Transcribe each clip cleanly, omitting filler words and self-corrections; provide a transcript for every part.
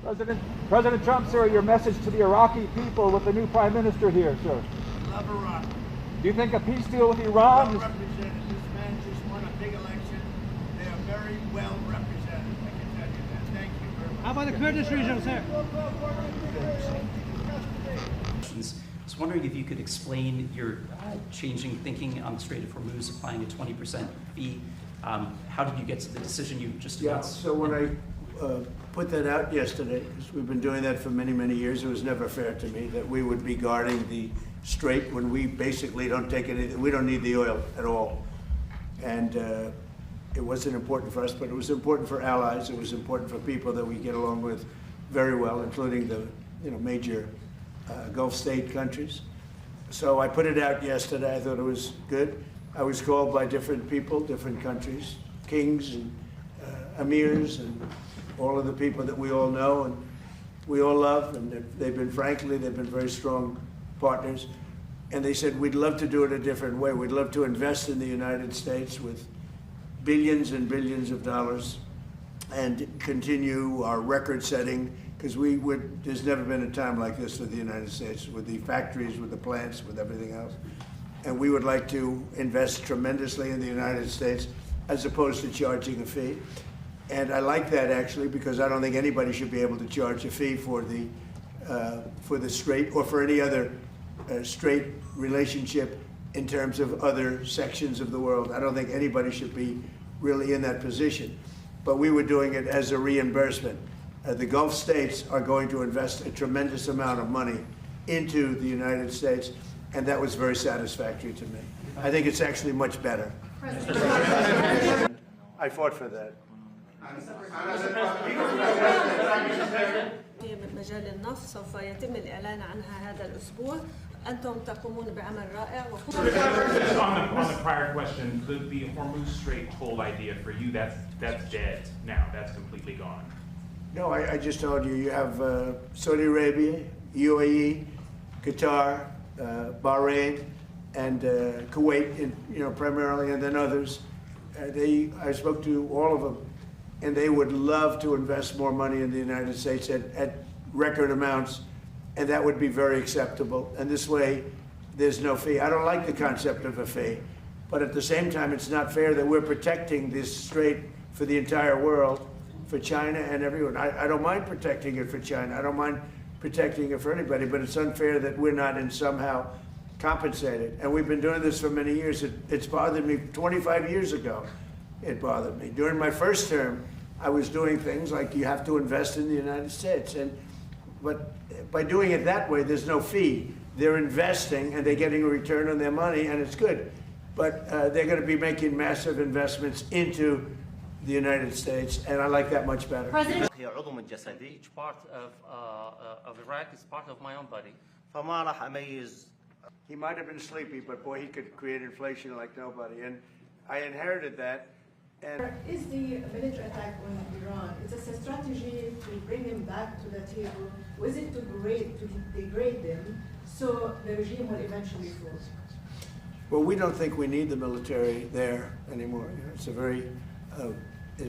President Trump, sir, your message to the Iraqi people with the new prime minister here, sir. Love Iraq. Do you think a peace deal with Iran? Well represented. This man just won a big election. They are very well represented. I can tell you that. Thank you very much. How about the Kurdish region, sir? I was wondering if you could explain your changing thinking on the Strait of Hormuz, applying a 20% fee. How did you get to the decision you just announced? So when I put that out yesterday, because we've been doing that for many, many years, it was never fair to me that we would be guarding the strait when we basically don't take anything, we don't need the oil at all. And it wasn't important for us, but it was important for allies. It was important for people that we get along with very well, including the major Gulf state countries. So I put it out yesterday. I thought it was good. I was called by different people, different countries, kings and emirs and all of the people that we all know and we all love, and they've been very strong partners. And they said, we'd love to do it a different way. We'd love to invest in the United States with billions and billions of dollars and continue our record setting, because there's never been a time like this for the United States, with the factories, with the plants, with everything else. And we would like to invest tremendously in the United States as opposed to charging a fee. And I like that, actually, because I don't think anybody should be able to charge a fee for the strait or for any other strait relationship in terms of other sections of the world. I don't think anybody should be really in that position. But we were doing it as a reimbursement. The Gulf states are going to invest a tremendous amount of money into the United States, and that was very satisfactory to me. I think it's actually much better. I fought for that. مجال النفط سوف يتم الإعلان عنها هذا الأسبوع. أنتم تقومون بعمل رائع. On the prior question, the Hormuz Strait toll idea for you, that's dead now. That's completely gone. No, I just told you. You have Saudi Arabia, UAE, Qatar, Bahrain, and Kuwait, primarily, and then others. I spoke to all of them, and they would love to invest more money in the United States at record amounts, and that would be very acceptable. And this way, there's no fee. I don't like the concept of a fee, but at the same time, it's not fair that we're protecting this strait for the entire world, for China and everyone. I don't mind protecting it for China. I don't mind protecting it for anybody, but it's unfair that we're not in somehow compensated. And we've been doing this for many years. It's bothered me 25 years ago. It bothered me. During my first term, I was doing things like you have to invest in the United States. But by doing it that way, there's no fee. They're investing and they're getting a return on their money, and it's good. But they're going to be making massive investments into the United States, and I like that much better. 𝗔𝗯ص 𝗂𝗁 each part of Iraq is part of my own body. فما راح أميز. He might have been sleepy, but boy, he could create inflation like nobody. And I inherited that. And is the military attack on Iran, is this a strategy to bring him back to the table? Or is it to degrade them so the regime will eventually fall? Well, we don't think we need the military there anymore. It's a very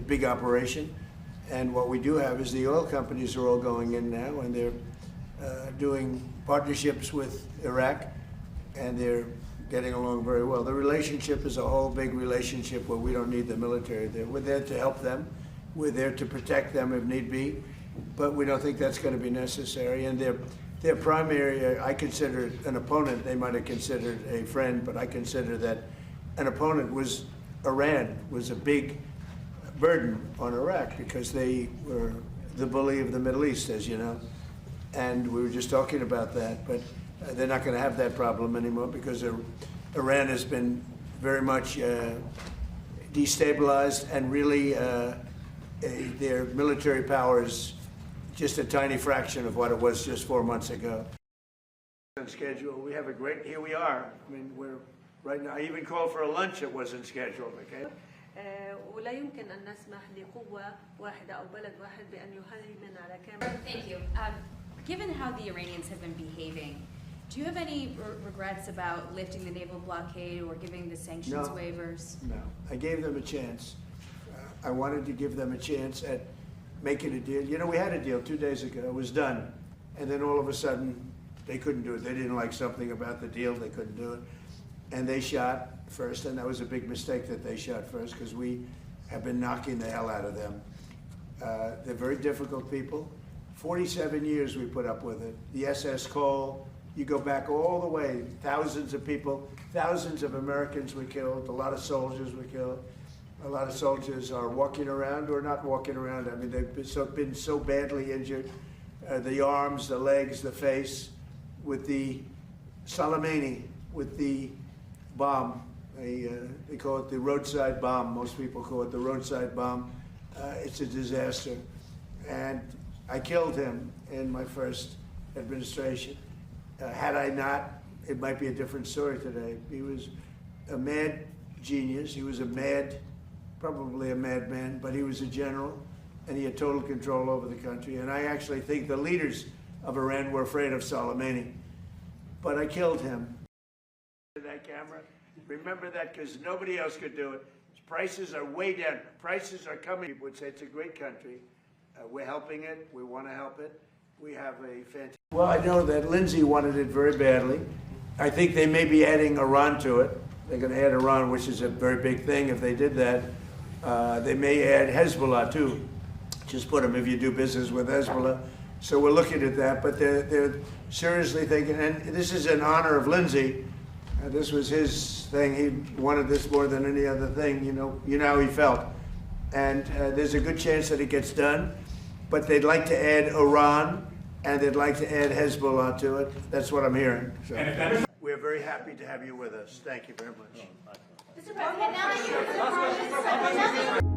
big operation. And what we do have is the oil companies are all going in now, and they're doing partnerships with Iraq, and they're getting along very well. The relationship is a whole big relationship where we don't need the military there. We're there to help them. We're there to protect them if need be, but we don't think that's going to be necessary. And their primary, I consider an opponent. They might have considered a friend, but I consider that an opponent was Iran, was a big burden on Iraq because they were the bully of the Middle East, as you know. And we were just talking about that, but they're not going to have that problem anymore because Iran has been very much destabilized, and really their military power is just a tiny fraction of what it was just 4 months ago. On schedule, we have a great, here we are. I mean, we're right now, I even called for a lunch that wasn't scheduled, okay? ولا يمكن أن نسمح لقوة واحدة أو بلد واحد بأن يهيمن على كامل. Thank you. Given how the Iranians have been behaving, do you have any regrets about lifting the naval blockade or giving the sanctions waivers? No, I gave them a chance. I wanted to give them a chance at making a deal. You know, we had a deal 2 days ago. It was done. And then all of a sudden, they couldn't do it. They didn't like something about the deal. They couldn't do it. And they shot first, and that was a big mistake that they shot first, because we have been knocking the hell out of them. They're very difficult people. 47 years we put up with it. The SS Cole, you go back all the way, thousands of people, thousands of Americans were killed, a lot of soldiers were killed. A lot of soldiers are walking around or not walking around. I mean, they've been so badly injured. The arms, the legs, the face, with the 𝗓𝗓𝗓, with the bomb. They call it the roadside bomb. Most people call it the roadside bomb. It's a disaster. And I killed him in my first administration. Had I not, it might be a different story today. He was a mad genius. He was probably a madman, but he was a general, and he had total control over the country. And I actually think the leaders of Iran were afraid of 𝗓𝗓𝗓. But I killed him. That camera, remember that, because nobody else could do it. Prices are way down. Prices are coming. People would say it's a great country. We're helping it. We want to help it. We have a fantastic... Well, I know that Lindsay wanted it very badly. I think they may be adding Iran to it. They're going to add Iran, which is a very big thing if they did that. They may add Hezbollah, too. Just put them if you do business with Hezbollah. So we're looking at that, but they're seriously thinking, and this is in honor of Lindsay. This was his thing. He wanted this more than any other thing. You know how he felt. And there's a good chance that it gets done, but they'd like to add Iran, and they'd like to add Hezbollah to it. That's what I'm hearing. So we're very happy to have you with us. Thank you very much. Mr. President, now that you're